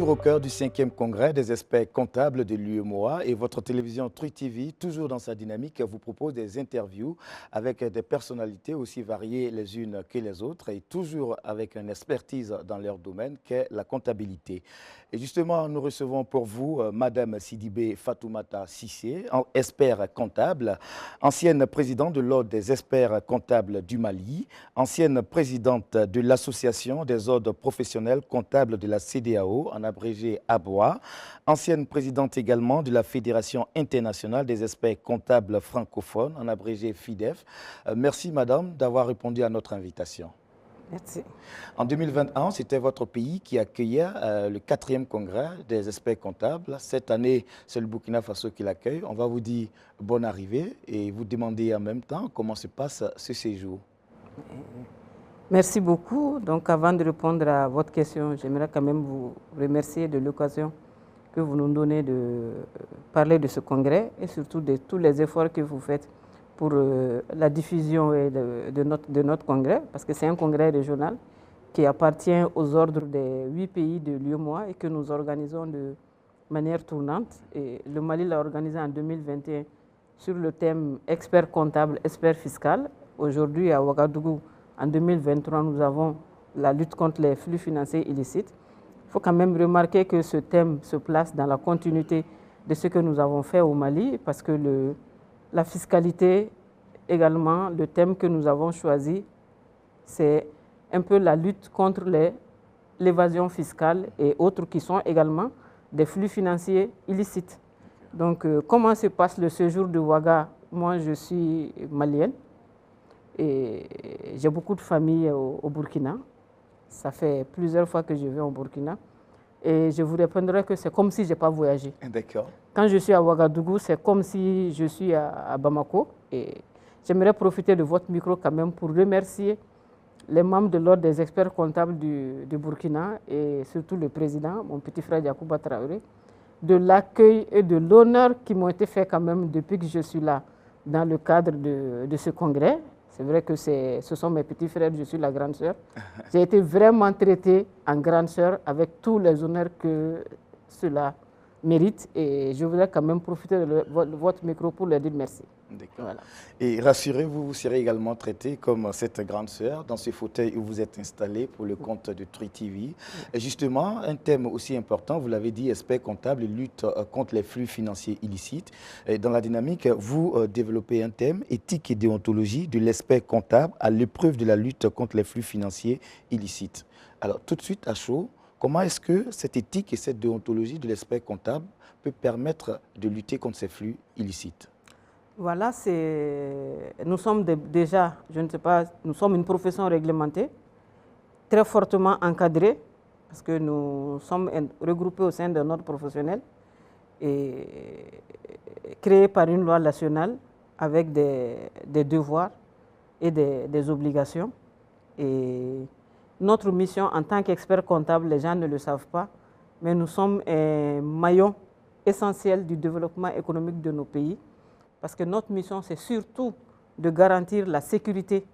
toujours au cœur du 5e congrès des experts comptables de l'UEMOA et votre télévision Truc TV, toujours dans sa dynamique, vous propose des interviews avec des personnalités aussi variées les unes que les autres et toujours avec une expertise dans leur domaine qu'est la comptabilité. Et justement, nous recevons pour vous Madame Sidibé Fatoumata Sissé, expert comptable, ancienne présidente de l'Ordre des experts comptables du Mali, ancienne présidente de l'Association des ordres professionnels comptables de la CEDEAO, en abrégé ABOA, ancienne présidente également de la Fédération internationale des experts comptables francophones, en abrégé FIDEF. Merci Madame d'avoir répondu à notre invitation. Merci. En 2021, c'était votre pays qui accueillait le 4e congrès des experts comptables. Cette année, c'est le Burkina Faso qui l'accueille. On va vous dire bonne arrivée et vous demander en même temps comment se passe ce séjour. Merci beaucoup. Donc, avant de répondre à votre question, j'aimerais quand même vous remercier de l'occasion que vous nous donnez de parler de ce congrès et surtout de tous les efforts que vous faites pour la diffusion de notre congrès, parce que c'est un congrès régional qui appartient aux ordres des 8 pays de l'UEMOA et que nous organisons de manière tournante. Et le Mali l'a organisé en 2021 sur le thème expert comptable, expert fiscal. Aujourd'hui, à Ouagadougou, en 2023, nous avons la lutte contre les flux financiers illicites. Il faut quand même remarquer que ce thème se place dans la continuité de ce que nous avons fait au Mali, parce que la fiscalité, également, le thème que nous avons choisi, c'est un peu la lutte contre l'évasion fiscale et autres qui sont également des flux financiers illicites. Donc, comment se passe le séjour de Ouaga? Moi, je suis malienne et j'ai beaucoup de familles au Burkina. Ça fait plusieurs fois que je vais au Burkina. Et je vous répondrai que c'est comme si je n'ai pas voyagé. D'accord. Quand je suis à Ouagadougou, c'est comme si je suis à Bamako. Et j'aimerais profiter de votre micro quand même pour remercier les membres de l'Ordre des experts comptables du Burkina et surtout le président, mon petit frère Yacouba Traoré, de l'accueil et de l'honneur qui m'ont été faits quand même depuis que je suis là dans le cadre de ce congrès. C'est vrai que ce sont mes petits frères, je suis la grande sœur. J'ai été vraiment traitée en grande sœur avec tous les honneurs que cela mérite et je voudrais quand même profiter de votre micro pour leur dire merci. D'accord. Voilà. Et rassurez-vous, vous serez également traité comme cette grande sœur dans ce fauteuil où vous êtes installé pour le compte de Truc TV. Et justement, un thème aussi important, vous l'avez dit, expert comptable, lutte contre les flux financiers illicites. Et dans la dynamique, vous développez un thème, éthique et déontologie de l'expert comptable à l'épreuve de la lutte contre les flux financiers illicites. Alors, tout de suite à chaud, comment est-ce que cette éthique et cette déontologie de l'expert comptable peut permettre de lutter contre ces flux illicites? Voilà, nous sommes déjà, je ne sais pas, nous sommes une profession réglementée, très fortement encadrée, parce que nous sommes regroupés au sein d'un ordre professionnel et créé par une loi nationale avec des devoirs et des obligations. Et notre mission en tant qu'expert comptable, les gens ne le savent pas, mais nous sommes un maillon essentiel du développement économique de nos pays. Parce que notre mission, c'est surtout de garantir la sécurité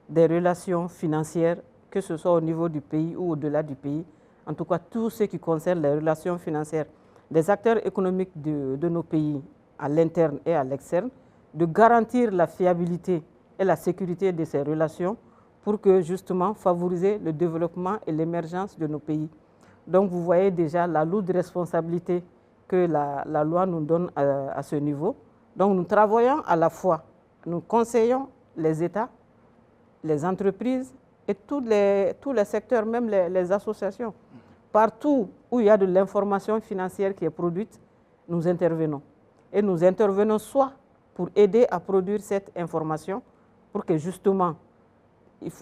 des relations financières, que ce soit au niveau du pays ou au-delà du pays. En tout cas, tout ce qui concerne les relations financières des acteurs économiques de nos pays, à l'interne et à l'externe, de garantir la fiabilité et la sécurité de ces relations pour que, justement, favoriser le développement et l'émergence de nos pays. Donc, vous voyez déjà la lourde responsabilité que la loi nous donne à ce niveau. Donc nous travaillons à la fois, nous conseillons les États, les entreprises et tous les secteurs, même les associations. Partout où il y a de l'information financière qui est produite, nous intervenons. Et nous intervenons soit pour aider à produire cette information, pour que justement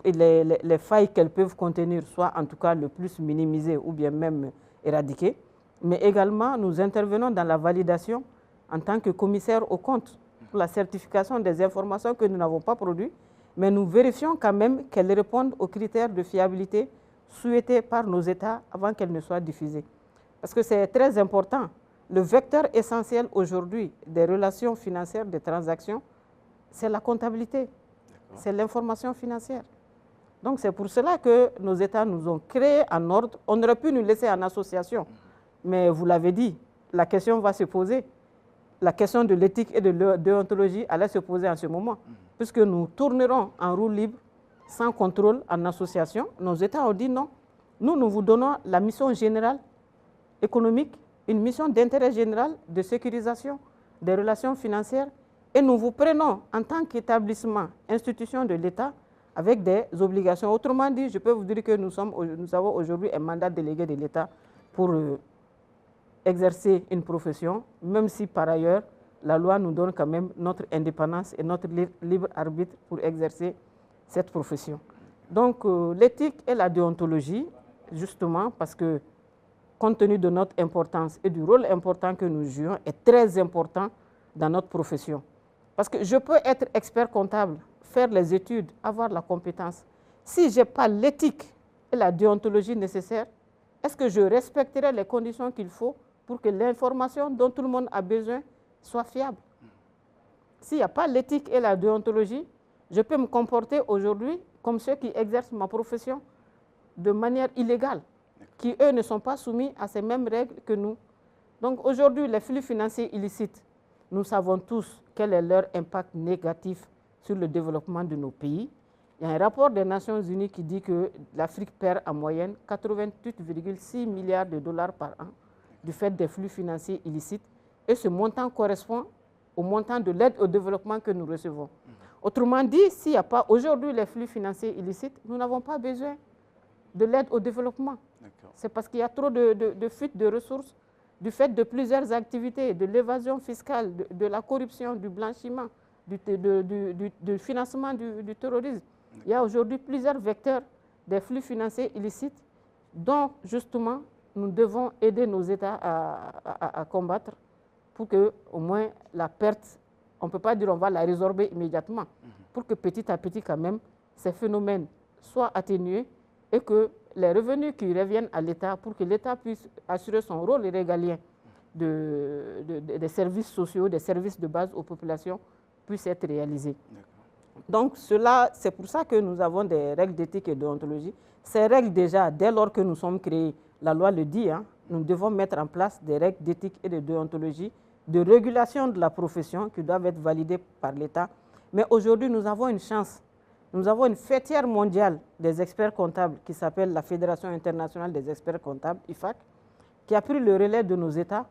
les failles qu'elles peuvent contenir soient en tout cas le plus minimisées ou bien même éradiquées, mais également nous intervenons dans la validation en tant que commissaire aux comptes pour la certification des informations que nous n'avons pas produites, mais nous vérifions quand même qu'elles répondent aux critères de fiabilité souhaités par nos États avant qu'elles ne soient diffusées. Parce que c'est très important. Le vecteur essentiel aujourd'hui des relations financières, des transactions, c'est la comptabilité, c'est l'information financière. Donc c'est pour cela que nos États nous ont créés en ordre. On aurait pu nous laisser en association, Mais vous l'avez dit, la question va se poser. La question de l'éthique et de la déontologie allait se poser en ce moment, puisque nous tournerons en roue libre, sans contrôle, en association. Nos États ont dit non. Nous vous donnons la mission générale économique, une mission d'intérêt général de sécurisation des relations financières, et nous vous prenons en tant qu'établissement, institution de l'État, avec des obligations. Autrement dit, je peux vous dire que nous avons aujourd'hui un mandat délégué de l'État pour exercer une profession, même si par ailleurs, la loi nous donne quand même notre indépendance et notre libre arbitre pour exercer cette profession. Donc, l'éthique et la déontologie, justement, parce que compte tenu de notre importance et du rôle important que nous jouons, est très important dans notre profession. Parce que je peux être expert comptable, faire les études, avoir la compétence. Si je n'ai pas l'éthique et la déontologie nécessaires, est-ce que je respecterai les conditions qu'il faut pour que l'information dont tout le monde a besoin soit fiable? S'il n'y a pas l'éthique et la déontologie, je peux me comporter aujourd'hui comme ceux qui exercent ma profession de manière illégale, qui eux ne sont pas soumis à ces mêmes règles que nous. Donc aujourd'hui, les flux financiers illicites, nous savons tous quel est leur impact négatif sur le développement de nos pays. Il y a un rapport des Nations Unies qui dit que l'Afrique perd en moyenne 88,6 milliards de dollars par an du fait des flux financiers illicites. Et ce montant correspond au montant de l'aide au développement que nous recevons. Autrement dit, s'il n'y a pas aujourd'hui les flux financiers illicites, nous n'avons pas besoin de l'aide au développement. C'est parce qu'il y a trop de fuites de ressources du fait de plusieurs activités, de l'évasion fiscale, de la corruption, du blanchiment, du financement du terrorisme. Il y a aujourd'hui plusieurs vecteurs des flux financiers illicites dont, justement, nous devons aider nos États à combattre pour que, au moins, la perte, on ne peut pas dire on va la résorber immédiatement, pour que petit à petit, quand même, ces phénomènes soient atténués et que les revenus qui reviennent à l'État, pour que l'État puisse assurer son rôle régalien des services sociaux, des services de base aux populations, puissent être réalisés. Donc, c'est pour ça que nous avons des règles d'éthique et de déontologie. Ces règles, déjà, dès lors que nous sommes créés, la loi le dit, hein, nous devons mettre en place des règles d'éthique et de déontologie, de régulation de la profession qui doivent être validées par l'État. Mais aujourd'hui, nous avons une chance. Nous avons une fêtière mondiale des experts comptables qui s'appelle la Fédération internationale des experts comptables, IFAC, qui a pris le relais de nos États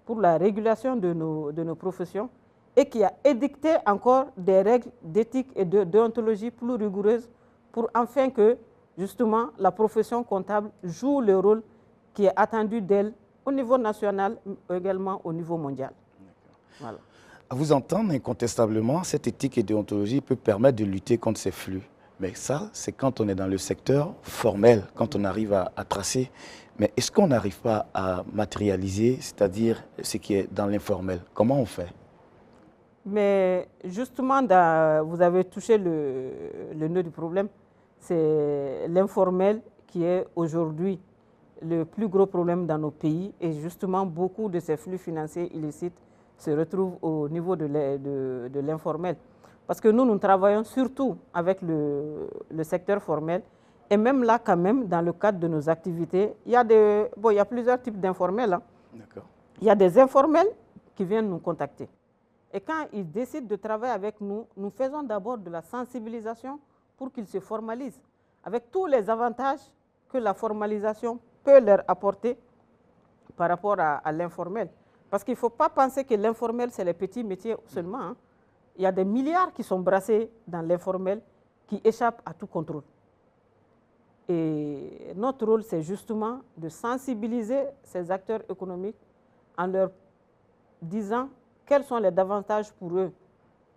pour la régulation de nos professions et qui a édicté encore des règles d'éthique et de déontologie plus rigoureuses pour enfin que, justement, la profession comptable joue le rôle qui est attendu d'elle au niveau national, mais également au niveau mondial. Voilà. À vous entendre, incontestablement, cette éthique et déontologie peut permettre de lutter contre ces flux. Mais ça, c'est quand on est dans le secteur formel, quand on arrive à tracer. Mais est-ce qu'on n'arrive pas à matérialiser, c'est-à-dire ce qui est dans l'informel? Comment on fait? Mais justement, vous avez touché le nœud du problème. C'est l'informel qui est aujourd'hui le plus gros problème dans nos pays. Et justement, beaucoup de ces flux financiers illicites se retrouvent au niveau de l'informel. Parce que nous travaillons surtout avec le secteur formel. Et même là, quand même, dans le cadre de nos activités, il y a plusieurs types d'informels. Hein. Il y a des informels qui viennent nous contacter. Et quand ils décident de travailler avec nous, nous faisons d'abord de la sensibilisation pour qu'ils se formalisent, avec tous les avantages que la formalisation peut leur apporter par rapport à l'informel. Parce qu'il ne faut pas penser que l'informel, c'est les petits métiers seulement. Hein. Il y a des milliards qui sont brassés dans l'informel qui échappent à tout contrôle. Et notre rôle, c'est justement de sensibiliser ces acteurs économiques en leur disant quels sont les avantages pour eux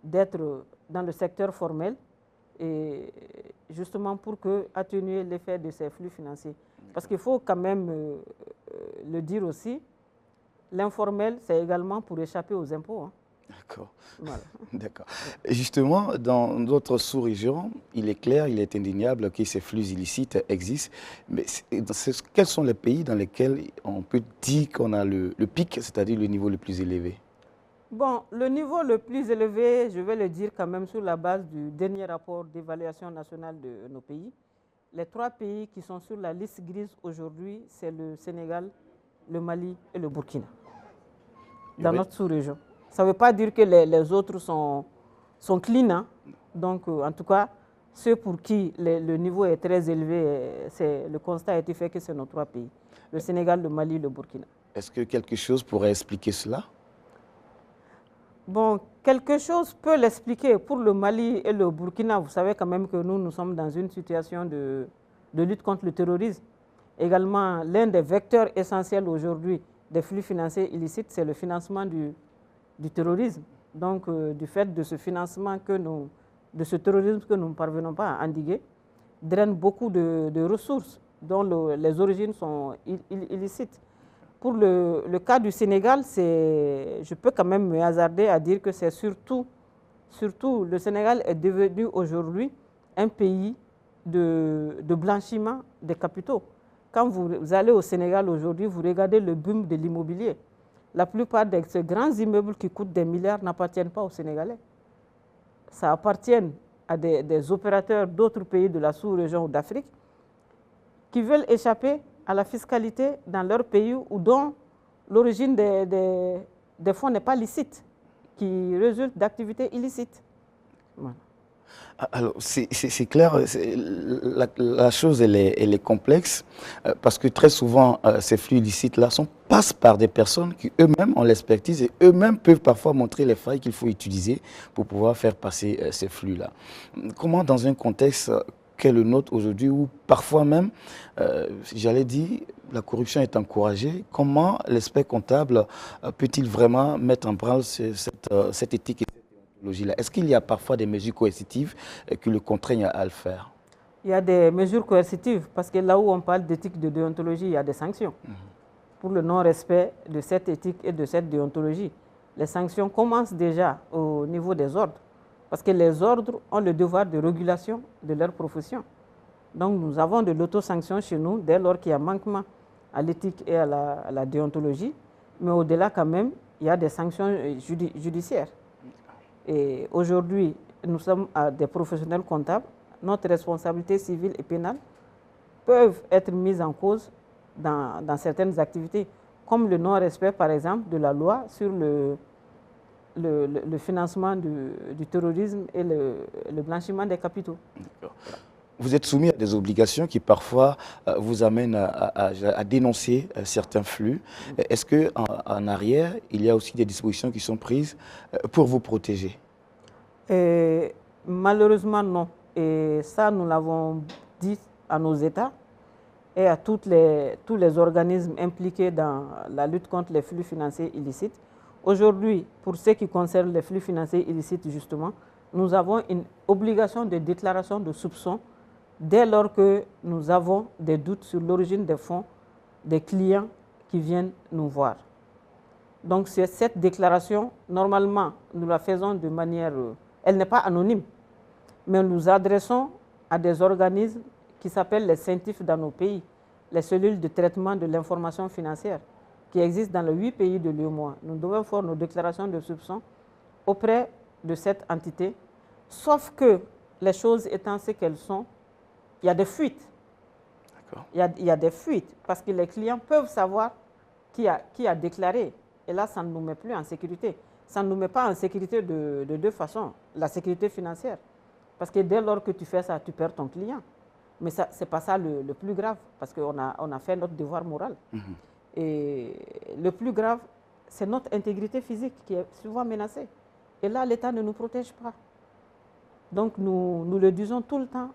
d'être dans le secteur formel et justement pour atténuer l'effet de ces flux financiers. Parce qu'il faut quand même le dire aussi, l'informel, c'est également pour échapper aux impôts. Hein. D'accord. Voilà. D'accord. Justement, dans d'autres sous-régions, il est clair, il est indéniable que ces flux illicites existent. Mais quels sont les pays dans lesquels on peut dire qu'on a le pic, c'est-à-dire le niveau le plus élevé? Bon, le niveau le plus élevé, je vais le dire quand même sur la base du dernier rapport d'évaluation nationale de nos pays. Les 3 pays qui sont sur la liste grise aujourd'hui, c'est le Sénégal, le Mali et le Burkina, dans notre sous-région. Ça ne veut pas dire que les autres sont clean, hein. Donc, en tout cas, ceux pour qui le niveau est très élevé, le constat a été fait que c'est nos 3 pays, le Sénégal, le Mali, le Burkina. Est-ce que quelque chose pourrait expliquer cela? Bon, quelque chose peut l'expliquer. Pour le Mali et le Burkina, vous savez quand même que nous sommes dans une situation de lutte contre le terrorisme. Également, l'un des vecteurs essentiels aujourd'hui des flux financiers illicites, c'est le financement du terrorisme. Donc, du fait de ce financement de ce terrorisme que nous ne parvenons pas à endiguer, draine beaucoup de ressources dont les origines sont illicites. Pour le cas du Sénégal, je peux quand même me hasarder à dire que c'est surtout le Sénégal est devenu aujourd'hui un pays de blanchiment des capitaux. Quand vous allez au Sénégal aujourd'hui, vous regardez le boom de l'immobilier. La plupart de ces grands immeubles qui coûtent des milliards n'appartiennent pas aux Sénégalais. Ça appartient à des opérateurs d'autres pays de la sous-région ou d'Afrique qui veulent échapper à la fiscalité dans leur pays ou dont l'origine des fonds n'est pas licite, qui résulte d'activités illicites. Voilà. Alors, c'est clair, la chose elle est complexe parce que très souvent, ces flux illicites-là passent par des personnes qui eux-mêmes ont l'expertise et eux-mêmes peuvent parfois montrer les failles qu'il faut utiliser pour pouvoir faire passer ces flux-là. Comment, dans un contexte qu'est le nôtre aujourd'hui, où parfois même, j'allais dire, la corruption est encouragée, comment l'expert comptable peut-il vraiment mettre en branle cette éthique et est-ce qu'il y a parfois des mesures coercitives qui le contraignent à le faire? Il y a des mesures coercitives parce que là où on parle d'éthique, de déontologie, il y a des sanctions. Pour le non-respect de cette éthique et de cette déontologie, les sanctions commencent déjà au niveau des ordres parce que les ordres ont le devoir de régulation de leur profession. Donc nous avons de l'autosanction chez nous dès lors qu'il y a manquement à l'éthique et à la déontologie, mais au-delà quand même, il y a des sanctions judiciaires. Et aujourd'hui, nous sommes des professionnels comptables. Notre responsabilité civile et pénale peuvent être mises en cause dans certaines activités, comme le non-respect, par exemple, de la loi sur le financement du terrorisme et le blanchiment des capitaux. Vous êtes soumis à des obligations qui parfois vous amènent à dénoncer certains flux. Est-ce qu'en arrière, il y a aussi des dispositions qui sont prises pour vous protéger? Malheureusement, non. Et ça, nous l'avons dit à nos États et à tous les organismes impliqués dans la lutte contre les flux financiers illicites. Aujourd'hui, pour ce qui concerne les flux financiers illicites, justement, nous avons une obligation de déclaration de soupçons dès lors que nous avons des doutes sur l'origine des fonds des clients qui viennent nous voir. Donc, cette déclaration, normalement, nous la faisons de manière... elle n'est pas anonyme, mais nous nous adressons à des organismes qui s'appellent les CENTIF dans nos pays, les cellules de traitement de l'information financière, qui existent dans les 8 pays de l'UEMOA. Nous devons faire nos déclarations de soupçons auprès de cette entité, sauf que les choses étant ce qu'elles sont, il y a des fuites. Il y a des fuites parce que les clients peuvent savoir qui a déclaré. Et là, ça ne nous met plus en sécurité. Ça ne nous met pas en sécurité de deux façons. La sécurité financière. Parce que dès lors que tu fais ça, tu perds ton client. Mais ce n'est pas ça le plus grave, parce qu'on a fait notre devoir moral. Et le plus grave, c'est notre intégrité physique qui est souvent menacée. Et là, l'État ne nous protège pas. Donc, nous le disons tout le temps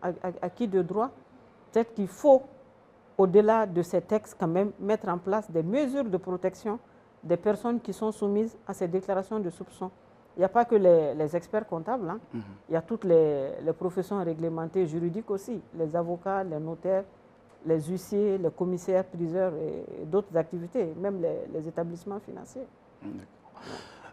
à qui de droit. Peut-être qu'il faut, au-delà de ces textes, quand même, mettre en place des mesures de protection des personnes qui sont soumises à ces déclarations de soupçons. Il n'y a pas que les experts comptables, hein. Il y a toutes les professions réglementées juridiques aussi, les avocats, les notaires, les huissiers, les commissaires, priseurs et d'autres activités, même les établissements financiers.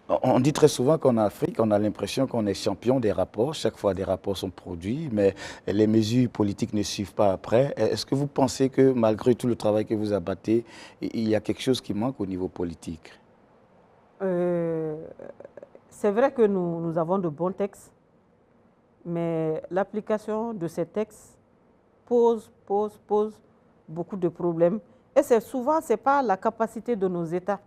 On dit très souvent qu'en Afrique, on a l'impression qu'on est champion des rapports. Chaque fois, des rapports sont produits, mais les mesures politiques ne suivent pas après. Est-ce que vous pensez que, malgré tout le travail que vous abattez, il y a quelque chose qui manque au niveau politique? C'est vrai que nous avons de bons textes, mais l'application de ces textes pose beaucoup de problèmes. Et souvent, ce n'est pas la capacité de nos États.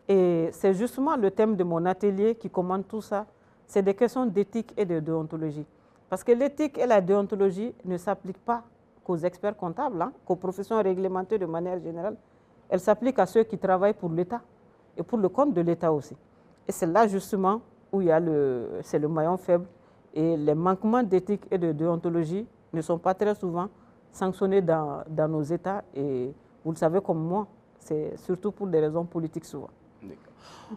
Et c'est justement le thème de mon atelier qui commande tout ça. C'est des questions d'éthique et de déontologie. Parce que l'éthique et la déontologie ne s'appliquent pas qu'aux experts comptables, hein, qu'aux professions réglementées de manière générale. Elles s'appliquent à ceux qui travaillent pour l'État et pour le compte de l'État aussi. Et c'est là justement où il y a c'est le maillon faible. Et les manquements d'éthique et de déontologie ne sont pas très souvent sanctionnés dans nos États. Et vous le savez comme moi, c'est surtout pour des raisons politiques souvent.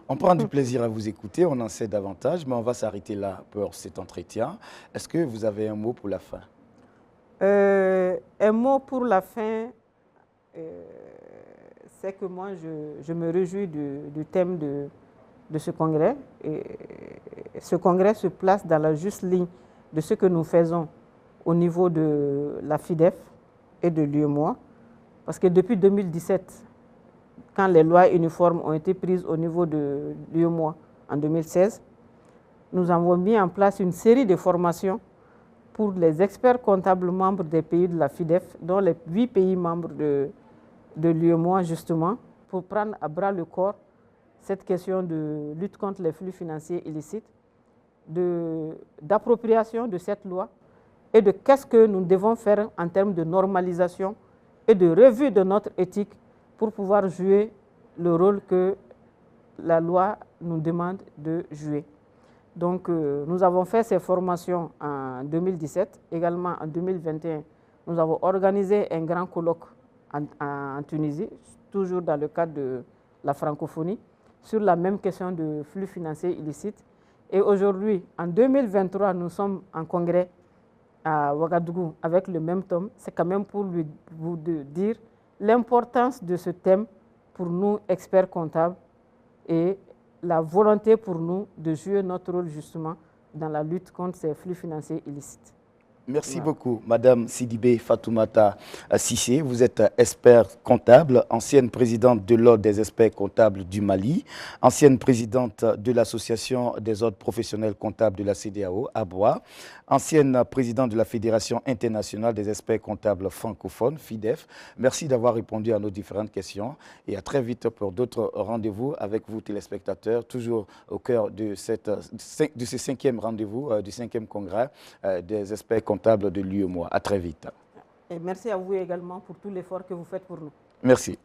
On prend du plaisir à vous écouter, on en sait davantage, mais on va s'arrêter là pour cet entretien. Est-ce que vous avez un mot pour la fin? Un mot pour la fin, c'est que moi, je me réjouis du thème de ce congrès. Et ce congrès se place dans la juste ligne de ce que nous faisons au niveau de la FIDEF et de l'UEMOA. Parce que depuis 2017, quand les lois uniformes ont été prises au niveau de l'UEMOA en 2016, nous avons mis en place une série de formations pour les experts comptables membres des pays de la FIDEF, dont les 8 pays membres de l'UEMOA, justement, pour prendre à bras le corps cette question de lutte contre les flux financiers illicites, d'appropriation de cette loi et de qu'est-ce que nous devons faire en termes de normalisation et de revue de notre éthique pour pouvoir jouer le rôle que la loi nous demande de jouer. Donc, nous avons fait ces formations en 2017. Également, en 2021, nous avons organisé un grand colloque en Tunisie, toujours dans le cadre de la francophonie, sur la même question de flux financiers illicites. Et aujourd'hui, en 2023, nous sommes en congrès à Ouagadougou avec le même thème. C'est quand même pour vous dire l'importance de ce thème pour nous, experts comptables, et la volonté pour nous de jouer notre rôle justement dans la lutte contre ces flux financiers illicites. Merci beaucoup, Madame Sidibé Fatoumata Sissé. Vous êtes expert comptable, ancienne présidente de l'Ordre des experts comptables du Mali, ancienne présidente de l'Association des ordres professionnels comptables de la CEDEAO, ABOA, ancienne présidente de la Fédération internationale des experts comptables francophones, FIDEF. Merci d'avoir répondu à nos différentes questions et à très vite pour d'autres rendez-vous avec vous, téléspectateurs, toujours au cœur de ce 5e rendez-vous, du 5e congrès des experts comptables de l'UEMOA. À très vite. Et merci à vous également pour tout l'effort que vous faites pour nous. Merci.